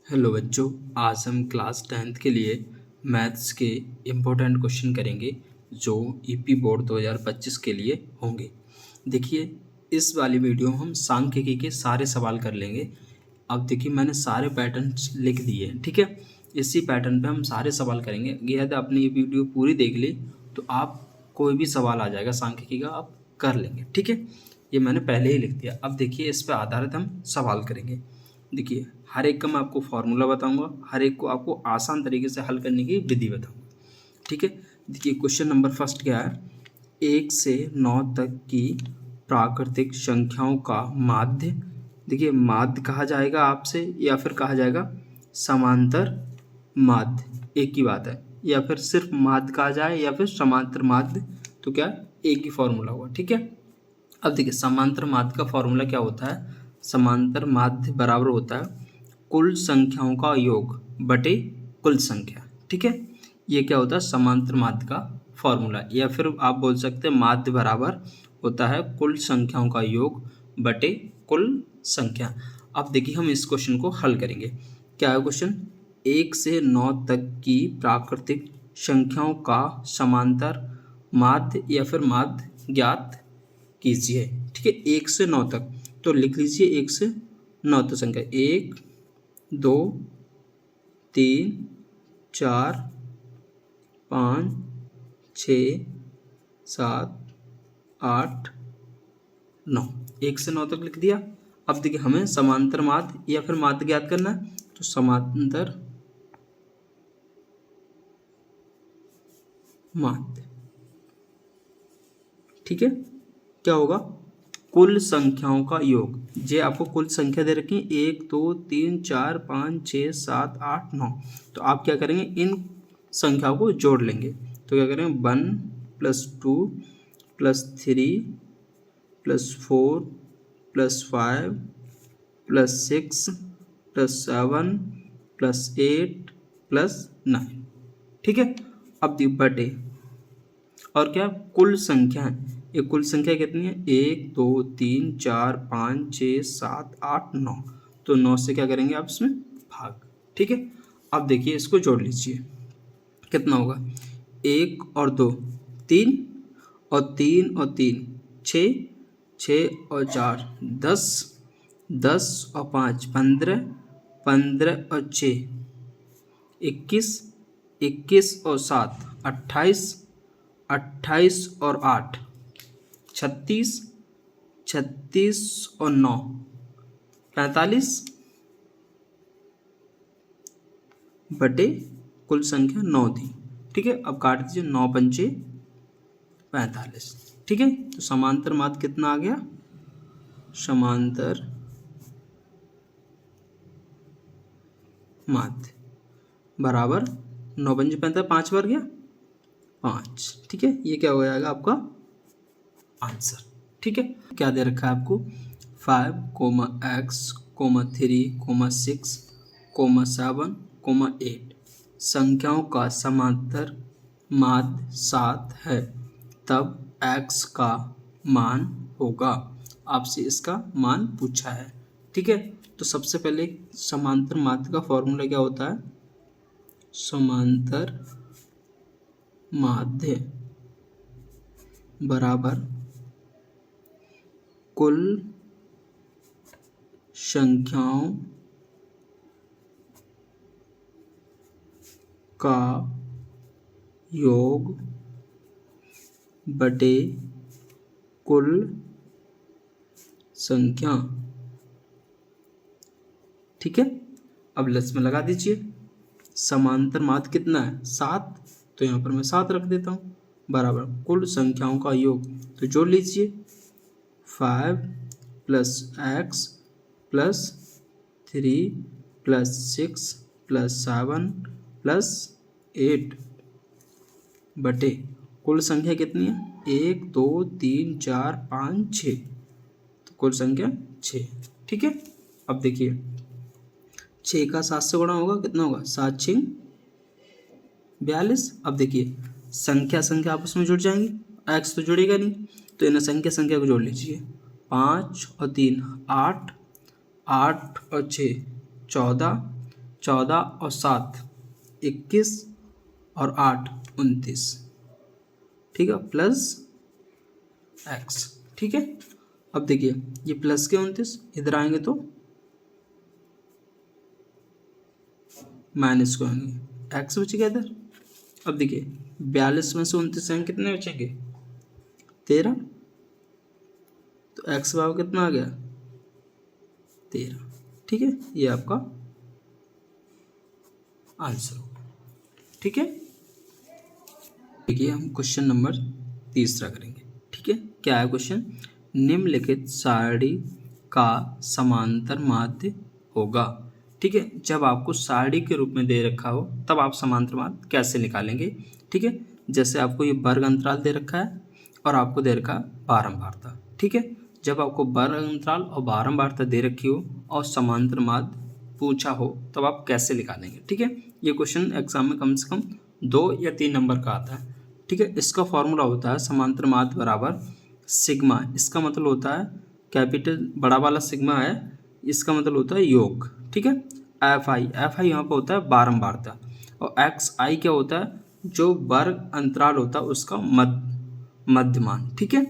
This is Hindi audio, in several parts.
हेलो बच्चों, आज हम क्लास 10th के लिए मैथ्स के इम्पोर्टेंट क्वेश्चन करेंगे जो ईपी बोर्ड 2025 के लिए होंगे। देखिए, इस वाली वीडियो में हम सांख्यिकी के सारे सवाल कर लेंगे। अब देखिए, मैंने सारे पैटर्न्स लिख दिए हैं, ठीक है। इसी पैटर्न पे हम सारे सवाल करेंगे। यदि आपने ये वीडियो पूरी देख ली तो आप कोई भी सवाल आ जाएगा सांख्यिकी का, आप कर लेंगे, ठीक है। ये मैंने पहले ही लिख दिया। अब देखिए, इस पर आधारित हम सवाल करेंगे। देखिए, हर एक का मैं आपको फार्मूला बताऊंगा, हर एक को आपको आसान तरीके से हल करने की विधि बताऊंगा, ठीक है। देखिए, क्वेश्चन नंबर फर्स्ट क्या है। 1 से 9 तक की प्राकृतिक संख्याओं का माध्य। देखिए, माध्य कहा जाएगा आपसे या फिर कहा जाएगा समांतर माध्य, एक ही बात है। या फिर सिर्फ माध्य कहा जाए या फिर समांतर माध्य, तो क्या एक ही फॉर्मूला हुआ, ठीक है। अब देखिए, समांतर माध्य का फॉर्मूला क्या होता है। समांतर माध्य बराबर होता है कुल संख्याओं का योग बटे कुल संख्या, ठीक है। ये क्या होता है, समांतर माध्य का फॉर्मूला। या फिर आप बोल सकते हैं माध्य बराबर होता है कुल संख्याओं का योग बटे कुल संख्या। अब देखिए, हम इस क्वेश्चन को हल करेंगे। क्या है क्वेश्चन। 1 से 9 तक की प्राकृतिक संख्याओं का समांतर माध्य या फिर माध्य ज्ञात कीजिए, ठीक है। 1 से 9 तक, तो लिख लीजिए 1 से 9 तक संख्या। 1 2 3 4 5 6 7 8 9, 1 से 9 तक लिख दिया। अब देखिए, हमें समांतर माध्य या फिर माध्य ज्ञात करना है, तो समांतर माध्य, ठीक है। क्या होगा, कुल संख्याओं का योग। जे आपको कुल संख्या दे रखी है 1 2 3 4 5 6 7 8 9, तो आप क्या करेंगे, इन संख्याओं को जोड़ लेंगे। तो क्या करेंगे, 1 + 2 + 3 + 4 + 5 + 6 + 7 + 8 + 9, ठीक है। अब दी बटे, और क्या, कुल संख्या है। ये कुल संख्या कितनी है, 1 2 3 4 5 6 7 8 9, तो 9 से क्या करेंगे आप इसमें भाग, ठीक है। अब देखिए, इसको जोड़ लीजिए, कितना होगा, 1 और 2 3, और 3 और 3 6, 6 और 4 10, 10 और 5 15, 15 और 6 21, 21 और 7 28, 28 और 8 36, 36 और 9 45 बटे कुल संख्या 9 थी, ठीक है। अब काट दीजिए, 9 पंचे 45, ठीक है। तो समांतर माध्य कितना आ गया, समांतर माध्य बराबर 9 पंचे 45, 5 बार गया 5, ठीक है। ये क्या हो जाएगा आपका आंसर, ठीक है। क्या दे रखा है आपको, 5, x, 3, 6, 7, 8 संख्याओं का समांतर माध्य 7 है, तब x का मान होगा। आपसे इसका मान पूछा है, ठीक है। तो सबसे पहले समांतर माध्य का फॉर्मूला क्या होता है, समांतर माध्य बराबर कुल संख्याओं का योग बटे कुल संख्या, ठीक है। अब लस में लगा दीजिए, समांतर माध्य कितना है 7, तो यहाँ पर मैं 7 रख देता हूँ, बराबर कुल संख्याओं का योग, तो जोड़ लीजिए 5 + x + 3 + 6 + 7 + 8 बटे कुल संख्या कितनी है, 1 2 3 4 5 6, तो कुल संख्या 6, ठीक है। अब देखिए, 6 का 7 से गुणा होगा, कितना होगा, 7 6 42। अब देखिए, संख्या संख्या आपस में जुड़ जाएंगी, एक्स तो जुड़ेगा नहीं, तो इन्हें संख्या संख्या को जोड़ लीजिए, 5 और 3 8, 8 और 6 14, 14 और 7 21 और 8 29, ठीक है, प्लस एक्स, ठीक है। अब देखिए ये प्लस के 29 इधर आएंगे तो माइनस को आएंगे, एक्स बचेगा इधर। अब देखिए 42 में से 29 आएंगे, कितने बचेंगे 13, तो एक्स भाव कितना आ गया 13, ठीक है। ये आपका आंसर होगा, ठीक है। देखिए हम क्वेश्चन नंबर 3 करेंगे, ठीक है। क्या है क्वेश्चन, निम्नलिखित सारणी का समांतर माध्य होगा, ठीक है। जब आपको सारणी के रूप में दे रखा हो तब आप समांतर माध्य कैसे निकालेंगे, ठीक है। जैसे आपको ये वर्ग अंतराल दे रखा है और आपको दे रखा है बारंबारता, ठीक है। जब आपको वर्ग अंतराल और बारंबारता दे रखी हो और समांतर माध्य पूछा हो तब आप कैसे निकालेंगे, ठीक है। ये क्वेश्चन एग्जाम में कम से कम 2 या 3 नंबर का आता है, ठीक है। इसका फॉर्मूला होता है समांतर माध्य बराबर सिग्मा, इसका मतलब होता है कैपिटल बड़ा वाला सिग्मा है, इसका मतलब होता है योग, ठीक है। एफ आई यहाँ पर होता है बारंबारता, और एक्स आई क्या होता है, जो वर्ग अंतराल होता है उसका मध्यमान, ठीक है।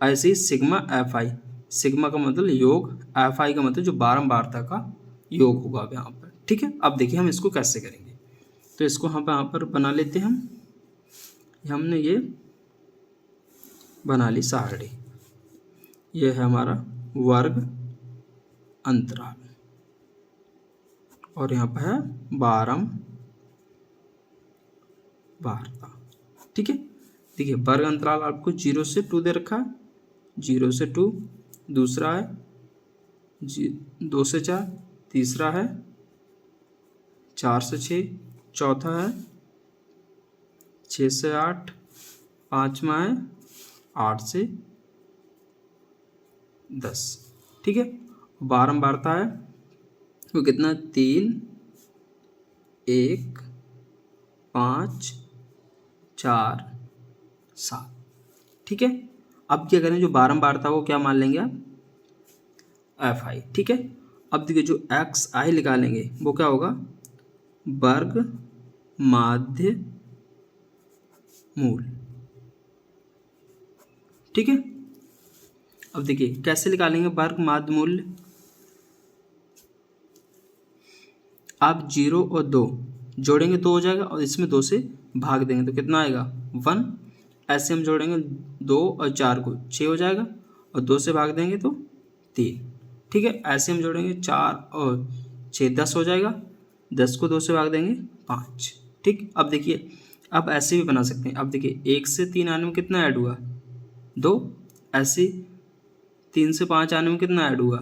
ऐसे ही सिग्मा एफ आई, सिग्मा का मतलब योग, एफ आई का मतलब जो बारंबारता का योग होगा यहाँ पर, ठीक है। अब देखिए हम इसको कैसे करेंगे, तो इसको हम यहाँ पर बना लेते हैं। हमने ये बना ली सारणी, ये है हमारा वर्ग अंतराल और यहाँ पर है बारंबारता, ठीक है। देखिए वर्ग अंतराल आपको 0 से 2 दे रखा है, 0 से 2, दूसरा है 2 से 4, तीसरा है 4 से 6, चौथा है 6 से 8, पाँचवा है 8 से 10, ठीक है। बारंबारता है वो कितना, 3 1 5 4 7, ठीक है। अब क्या करें, जो बारंबारता वो क्या मान लेंगे आप एफ आई, ठीक है। अब देखिए जो एक्स आई निकालेंगे वो क्या होगा, वर्ग माध्य मूल, ठीक है। अब देखिए कैसे निकालेंगे वर्ग माध्य मूल्य, आप 0 और 2 जोड़ेंगे 2 हो जाएगा और इसमें 2 से भाग देंगे तो कितना आएगा 1, ऐसे हम जोड़ेंगे 2 और 4 को 6 हो जाएगा और 2 से भाग देंगे तो 3, ठीक है। ऐसे हम जोड़ेंगे 4 और 6 10 हो जाएगा, 10 को 2 से भाग देंगे 5, ठीक। अब देखिए अब ऐसे भी बना सकते हैं, अब देखिए 1 से 3 आने में कितना ऐड हुआ 2, ऐसे 3 से 5 आने में कितना ऐड हुआ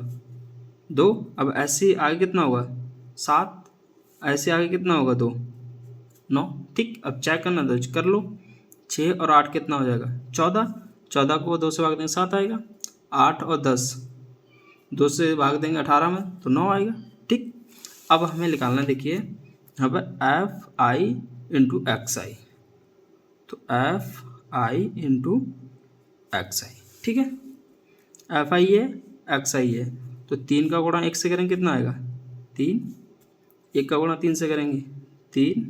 2, अब ऐसे आगे कितना होगा 7, ऐसे आगे कितना होगा 2 9, ठीक। अब चेक करना तो कर लो, 6 और 8 कितना हो जाएगा 14, 14 को 2 से भाग देंगे 7 आएगा, 8 और 10 2 से भाग देंगे 18 में तो 9 आएगा, ठीक। अब हमें निकालना देखिए यहाँ पर एफ आई इंटू एक्स आई, तो एफ आई इंटू एक्स आई, ठीक है। एफ आई है एक्स आई है, तो 3 का गुणा 1 से करेंगे कितना आएगा 3, 1 का गुणा 3 से करेंगे 3,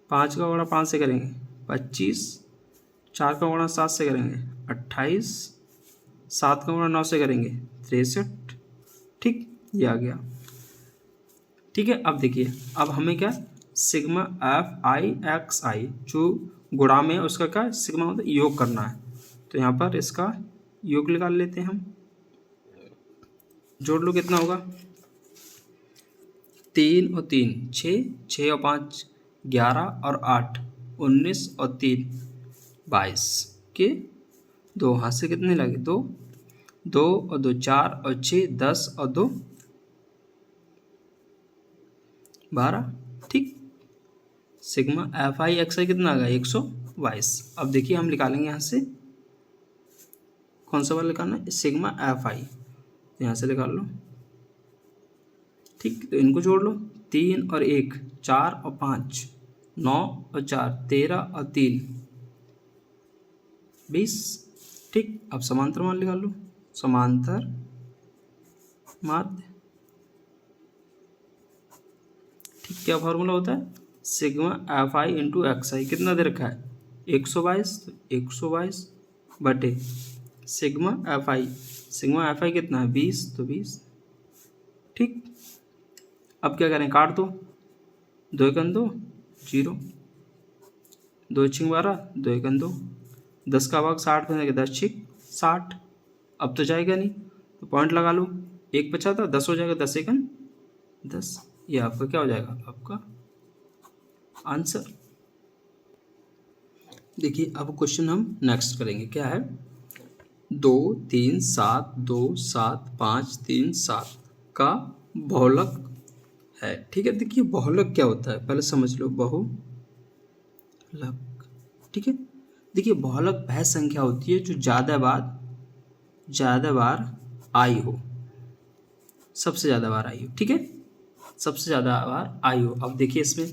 5 का गुणा 5 से करेंगे 25, 4 का गुणा 7 से करेंगे 28, 7 का गुणा 9 से करेंगे 63, ठीक, ये आ गया, ठीक है। अब देखिए अब हमें क्या सिग्मा एफ आई एक्स आई जो गुणा में उसका क्या सिग्मा मतलब योग करना है, तो यहाँ पर इसका योग निकाल लेते हैं हम, जोड़ लो कितना होगा 3 और 3 6, 6 और 5 11 और 8 19 और 3 22 के 2 हाथ से कितने लगे 2, 2 और 2 4 और 6 10 और 2 12, ठीक। Sigma F I x I कितना आ गया 122। अब देखिए हम निकालेंगे यहाँ से कौन सा वाला निकालना है सिग्मा एफ आई, तो यहाँ से निकाल लो, ठीक। तो इनको जोड़ लो 3 और 1 4 और 5 9 और 4 13 और 3 20, ठीक। अब समांतर मान निकाल लो, समांतर माध्य, क्या फॉर्मूला होता है? Sigma F I into X I. कितना दे रखा है? 122, तो 122 बटे sigma F I. Sigma F I कितना है? 20, तो 20। ठीक, अब क्या करें? काट दो, 2 एकन 2, 0, 2 छिंग 12, 2 एकन 2, 10 का भाग 60 में 10 छिक 60। अब तो जाएगा नहीं, तो पॉइंट लगा लो, 1 बचा था, 10 हो जाएगा, 10 एकन 10। ये आपका क्या हो जाएगा? आपका आंसर। देखिए अब क्वेश्चन हम नेक्स्ट करेंगे, क्या है? 2 3 7 2 7 5 3 7 का बहुलक है। ठीक है, देखिए बहुलक क्या होता है पहले समझ लो। बहुलक, ठीक है, देखिए बहुलक वह संख्या होती है जो ज़्यादा बार आई हो, सबसे ज़्यादा बार आई हो। ठीक है, सबसे ज़्यादा बार आई हो। अब देखिए इसमें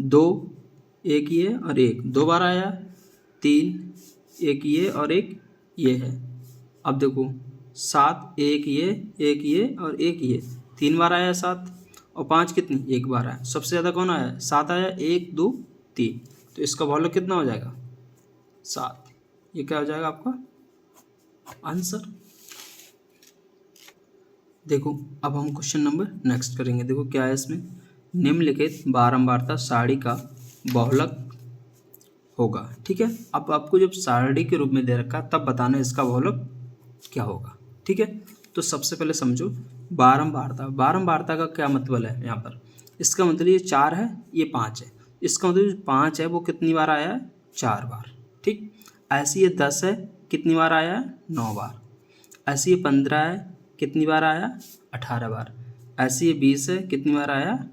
2 एक ये और एक 2 बार आया, 3 एक ये और एक ये है। अब देखो 7 एक ये और एक ये 3 बार आया 7, और 5 कितनी? 1 बार आया। सबसे ज़्यादा कौन आया? 7 आया, 1 2 3, तो इसका बहुलक कितना हो जाएगा? 7। ये क्या हो जाएगा आपका आंसर। देखो अब हम क्वेश्चन नंबर नेक्स्ट करेंगे। देखो क्या है इसमें? निम्नलिखित बारंबारता सारणी का बहुलक होगा। ठीक है, अब आपको जब सारणी के रूप में दे रखा तब बताना इसका बहुलक क्या होगा। ठीक है, तो सबसे पहले समझो बारंबारता का क्या मतलब है यहाँ पर? इसका मतलब ये 4 है, ये 5 है। इसका मतलब जो 5 है वो कितनी बार आया है? 4 बार। ठीक, ऐसे ये 10 है, कितनी बार आया है? 9 बार। ऐसे ये 15 है, कितनी बार आया? 18 बार। ऐसे ये 20 है, कितनी बार आया?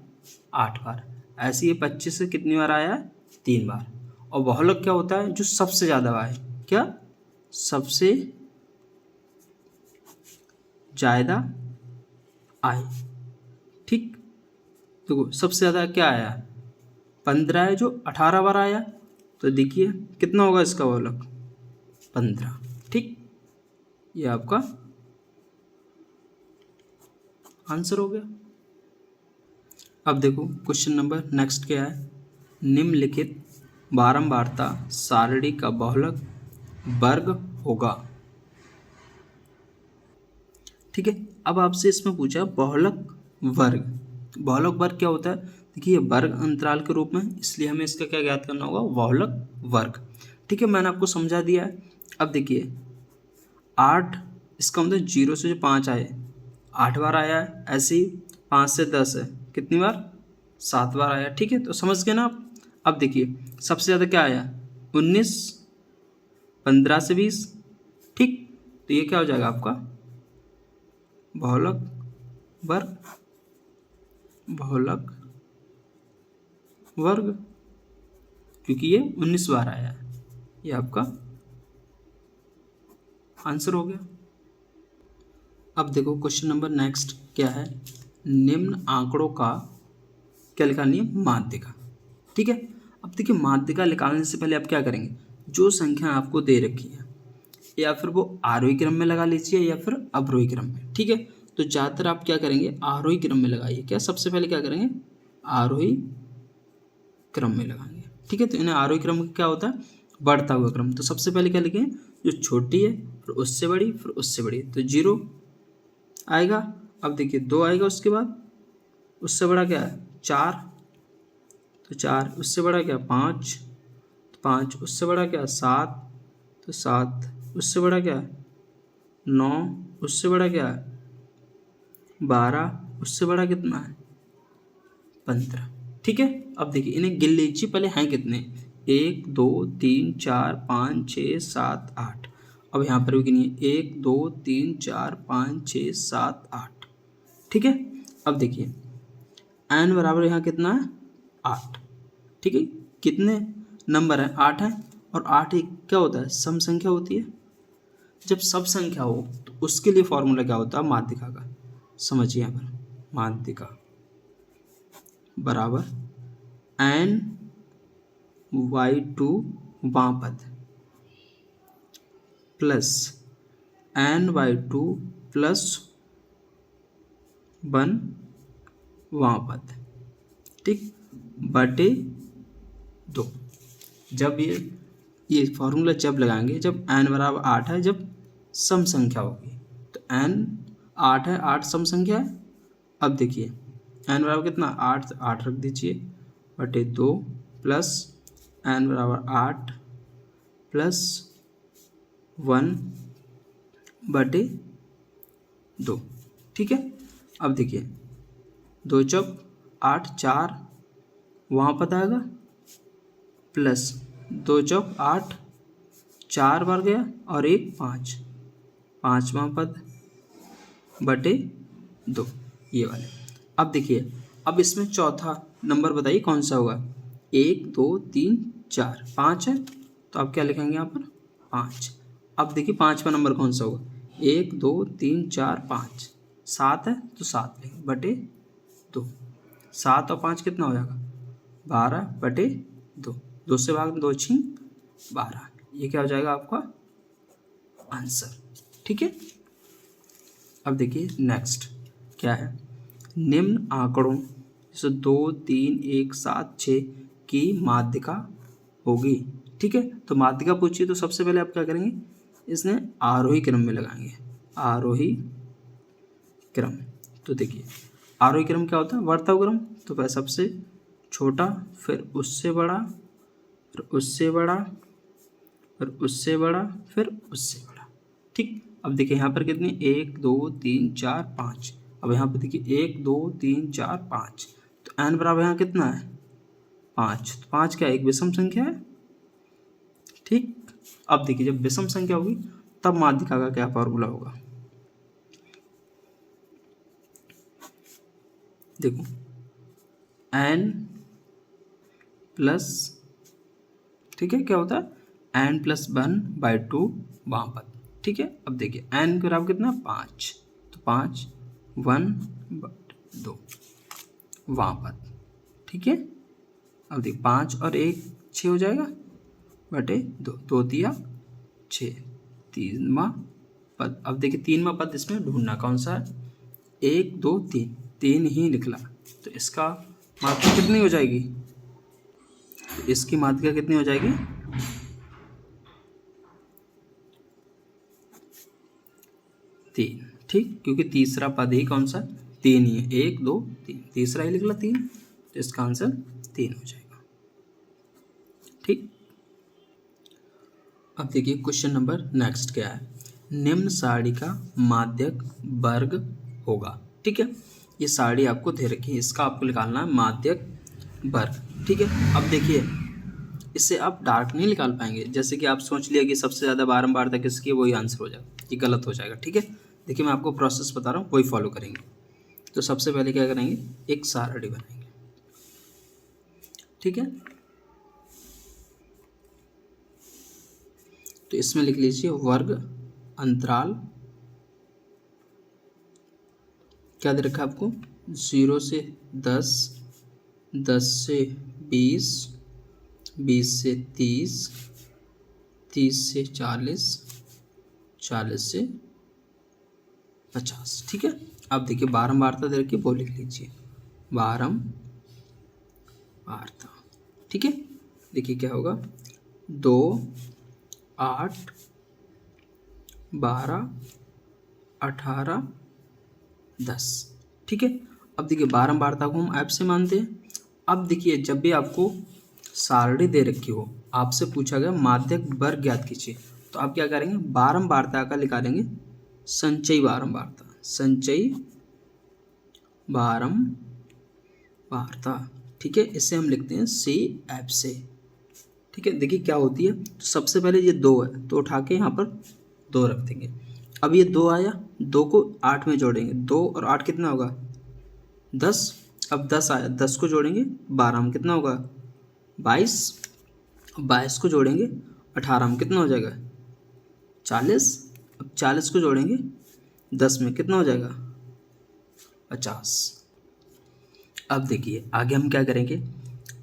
8 बार। ऐसे ये 25 है, कितनी बार आया? 3 बार। और बहुलक क्या होता है? जो सबसे ज़्यादा आए। क्या? सबसे ज़्यादा आए। ठीक, देखो सबसे ज़्यादा क्या आया? 15 है जो 18 बार आया, तो देखिए कितना होगा इसका बहुलक? 15। ठीक, ये आपका आंसर हो गया। अब देखो क्वेश्चन नंबर नेक्स्ट क्या है? निम्नलिखित बारंबारता सारणी का बहुलक वर्ग होगा। ठीक है, अब आपसे इसमें पूछा बहुलक वर्ग। बहुलक वर्ग क्या होता है? देखिए वर्ग अंतराल के रूप में, इसलिए हमें इसका क्या ज्ञात करना होगा? बहुलक वर्ग। ठीक है, मैंने आपको समझा दिया है। अब देखिए 8, इसका मतलब 0 से जो 5 आए 8 बार आया है। ऐसे ही 5 से 10 है, कितनी बार? 7 बार आया। ठीक है, तो समझ गए ना आप? अब देखिए सबसे ज़्यादा क्या आया? 19, 15 से 20। ठीक, तो ये क्या हो जाएगा आपका बहुलक वर्ग। बहुलक वर्ग, क्योंकि ये 19 बार आया है। ये आपका आंसर हो गया। अब देखो क्वेश्चन नंबर नेक्स्ट क्या है? निम्न आंकड़ों का क्या निकालनी है? माध्यिका। ठीक है, अब देखिए माध्यिका निकालने से पहले आप क्या करेंगे? जो संख्या आपको दे रखी है या फिर वो आरोही क्रम में लगा लीजिए या फिर अवरोही क्रम में। ठीक है, तो ज़्यादातर आप क्या करेंगे? आरोही क्रम में लगाइए। क्या सबसे पहले क्या करेंगे? आरोही क्रम में लगाएंगे। ठीक है, तो इन्हें आरोही क्रम क्या होता है? बढ़ता हुआ क्रम। तो सबसे पहले क्या लिखें? जो छोटी है फिर उससे बड़ी फिर उससे बड़ी, तो 0 आएगा। अब देखिए 2 आएगा, उसके बाद उससे बड़ा क्या है? 4, तो 4, उससे बड़ा क्या? 5, तो 5, उससे बड़ा क्या? 7, तो 7, उससे बड़ा क्या? 9, उससे बड़ा क्या? 12, उससे बड़ा कितना है? 15। ठीक है, अब देखिए इन्हें गिन लीजिए पहले हैं कितने? 1 2 3 4 5 6 7 8। अब यहाँ पर भी गिनिए 1 2 3 4 5 6 7 8। ठीक है, अब देखिए n बराबर यहाँ कितना है? 8। ठीक है, कितने नंबर हैं? 8 है, और 8 एक क्या होता है? सम संख्या होती है। जब सब संख्या हो तो उसके लिए फॉर्मूला क्या होता है? माध्यिका का। समझिए यहाँ पर माध्यिका बराबर n/2 बां पद प्लस n/2 प्लस 1 वां पद। ठीक, बटे 2। जब ये फॉर्मूला जब लगाएंगे जब n बराबर 8 है, जब सम संख्या होगी। तो n 8 है, 8 सम संख्या है। अब देखिए n बराबर कितना, 8, 8 रख दीजिए बटे 2 प्लस n बराबर 8 प्लस 1 बटे 2। ठीक है, अब देखिए 2 चौक 8, 4 वहाँ पता आएगा, प्लस 2 चौक 8, 4 बार गया और 1 5, 5वां पद बटे 2, ये वाले। अब देखिए, अब इसमें चौथा नंबर बताइए कौन सा होगा। 1 2 3 4 5 है, तो आप क्या लिखेंगे यहाँ पर 5। अब देखिए 5वां नंबर कौन सा होगा, 1 2 3 4 5, 7 है तो 7 लिखेंगे बटे 2। 7 और 5 कितना हो जाएगा, 12 बटे 2। 2 से भाग 2 छीन 12, ये क्या हो जाएगा आपका आंसर। ठीक है, अब देखिए नेक्स्ट क्या है, निम्न आंकड़ों जैसे 2 3 1 7 6 की माध्यिका होगी। ठीक है, तो माध्यिका पूछिए तो सबसे पहले आप क्या करेंगे, इसने आरोही क्रम में लगाएंगे, आरोही क्रम। तो देखिए आरोही क्रम क्या होता है, वर्ताव क्रम। तो पहले सबसे छोटा, फिर उससे बड़ा, फिर उससे बड़ा, फिर उससे बड़ा, फिर उससे बड़ा। ठीक, अब देखिए यहाँ पर कितनी, 1 2 3 4 5। अब यहाँ पर देखिए 1 2 3 4 5, तो n बराबर यहाँ कितना है 5। तो 5 क्या एक विषम संख्या है। ठीक, अब देखिए जब विषम संख्या होगी तब माध्यिका का क्या फॉर्मूला होगा, देखो n प्लस, ठीक है क्या होता है n प्लस 1/2 वहाँ पद। ठीक है, अब देखिए n के बराबर कितना 5, तो 5 1/2 वहाँ पद। ठीक है, अब देखिए 5 और 1 6 हो जाएगा बटे 2, 2 दिया 6, 3वां पद। अब देखिए 3वां पद इसमें ढूंढना कौन सा है, 1 2 3, 3 ही निकला, तो इसका मात्रा कितनी हो जाएगी, तो इसकी मात्रा कितनी हो जाएगी 3। ठीक, क्योंकि तीसरा पद ही कौन सा 3 ही है, 1 2 3, तीसरा ही निकला 3, तो इसका आंसर 3 हो जाएगा। ठीक, अब देखिए क्वेश्चन नंबर नेक्स्ट क्या है, निम्न सारणी का माध्यक वर्ग होगा। ठीक है, ये सारणी आपको दे रखी है, इसका आपको निकालना है माध्यक वर्ग। ठीक है, अब देखिए इससे आप डार्क नहीं निकाल पाएंगे, जैसे कि आप सोच लिया कि सबसे ज़्यादा बारंबारता किसकी है, वही आंसर हो जाएगा, ये गलत हो जाएगा। ठीक है, देखिए मैं आपको प्रोसेस बता रहा हूँ, वही फॉलो करेंगे। तो सबसे पहले क्या करेंगे, एक सारणी बनाएंगे। ठीक है, तो इसमें लिख लीजिए वर्ग अंतराल, क्या दे रखा है आपको, 0 से 10, 10 से 20, 20 से 30, 30 से 40, 40 से 50। ठीक है, अब देखिए बारंबारता दे रखी है, वो लिख लीजिए बारंबारता। ठीक है, देखिए क्या होगा, 2 8 12 18 10। ठीक है, अब देखिए बारंबारता को हम ऐप से मानते हैं। अब देखिए जब भी आपको सारणी दे रखी हो, आपसे पूछा गया माध्यक वर्ग ज्ञात कीजिए, तो आप क्या करेंगे, बारंबारता का निकालेंगे संचयी बारंबारता, संचयी बारंबारता। ठीक है, इसे हम लिखते हैं सी एफ से। ठीक है, देखिए क्या होती है, तो सबसे पहले ये 2 है तो उठा के यहाँ पर 2 रख देंगे। अब ये 2 आया, 2 को 8 में जोड़ेंगे, 2 और 8 कितना होगा 10। अब 10 आया, 10 को जोड़ेंगे 12 में कितना होगा 22, 22 को जोड़ेंगे 18 में कितना हो जाएगा 40। अब 40 को जोड़ेंगे 10 में कितना हो जाएगा 50। अब देखिए आगे हम क्या करेंगे,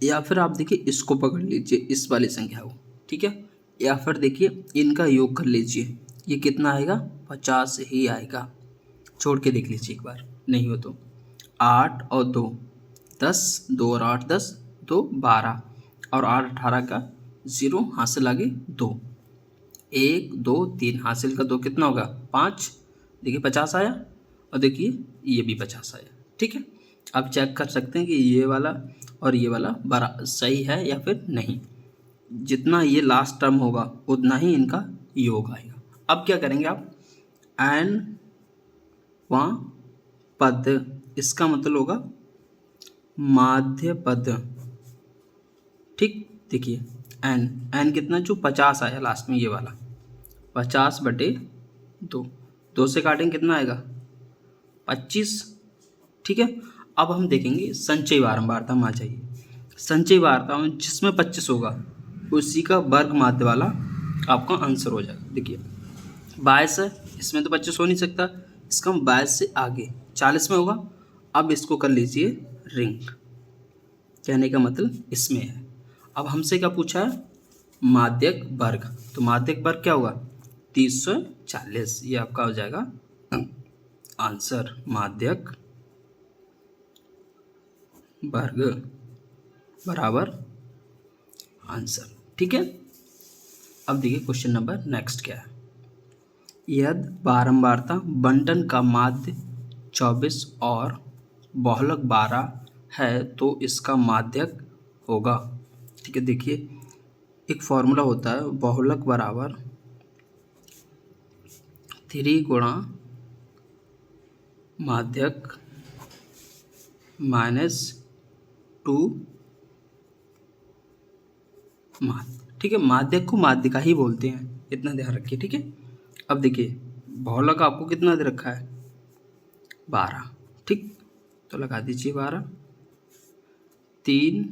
या फिर आप देखिए इसको पकड़ लीजिए, इस वाली संख्या को। ठीक है, या फिर देखिए इनका योग कर लीजिए, ये कितना आएगा 50 ही आएगा। छोड़ के देख लीजिए एक बार, नहीं हो तो 8 और 2 10, 2 और 8 10, 2 12 और 8 18 का 0, हासिल आगे 2, 1 2 3, हासिल का 2 कितना होगा 5, देखिए 50 आया और देखिए ये भी 50 आया। ठीक है, आप चेक कर सकते हैं कि ये वाला और ये वाला बरा सही है या फिर नहीं। जितना ये लास्ट टर्म होगा उतना ही इनका योग आएगा। अब क्या करेंगे आप, एन वा पद, इसका मतलब होगा माध्य पद। ठीक, देखिए एन, एन कितना जो 50 आया लास्ट में, ये वाला 50/2, 2 से काटेंगे कितना आएगा 25। ठीक है, अब हम देखेंगे संचयी बारंबारता में आ जाइए। संचयी बारंबारता में जिसमें 25 होगा उसी का वर्ग माध्य वाला आपका आंसर हो जाएगा। देखिए 22 है, इसमें तो 25 हो नहीं सकता, इसका हम 22 से आगे 40 में होगा। अब इसको कर लीजिए रिंग, कहने का मतलब इसमें है। अब हमसे क्या पूछा है, माध्यक वर्ग, तो माध्यक वर्ग क्या होगा 340, ये आपका हो जाएगा आंसर, माध्यक वर्ग बराबर आंसर। ठीक है, अब देखिए क्वेश्चन नंबर नेक्स्ट क्या है। यदि बारंबारता बंटन का माध्य 24 और बहुलक 12 है तो इसका माध्यक होगा। ठीक है, देखिए एक फॉर्मूला होता है, बहुलक बराबर 3 गुणा माध्यक -2 माध्य। ठीक है, माध्यक को माध्य का ही बोलते हैं, इतना ध्यान रखिए। ठीक है, अब देखिए बहुलक आपको कितना दे रखा है 12। ठीक, तो लगा दीजिए 12, 3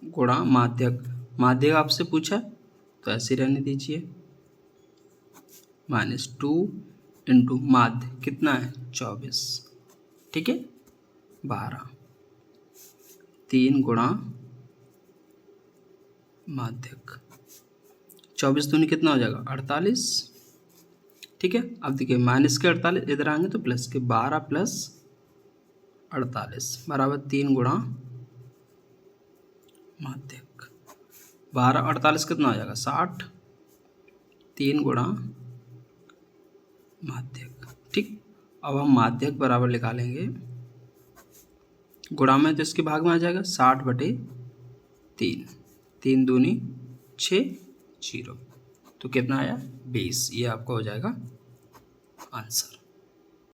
गुणा माध्यक, माध्यक आपसे पूछा तो ऐसे रहने दीजिए, -2 इंटू माध्य कितना है 24। ठीक है, 12, 3 गुणा माध्यक, 24 दूनी कितना हो जाएगा 48। ठीक है, अब देखिए माइनस के 48 इधर आएंगे तो प्लस के 12 प्लस 48 बराबर 3 गुणा माध्यक, 12 48 कितना हो जाएगा 60, 3 गुणा माध्यक। ठीक, अब हम माध्यक बराबर निकालेंगे, गुणा में तो इसके भाग में आ जाएगा 60/3, 3 दूनी 6, 0, तो कितना आया 20, ये आपका हो जाएगा आंसर।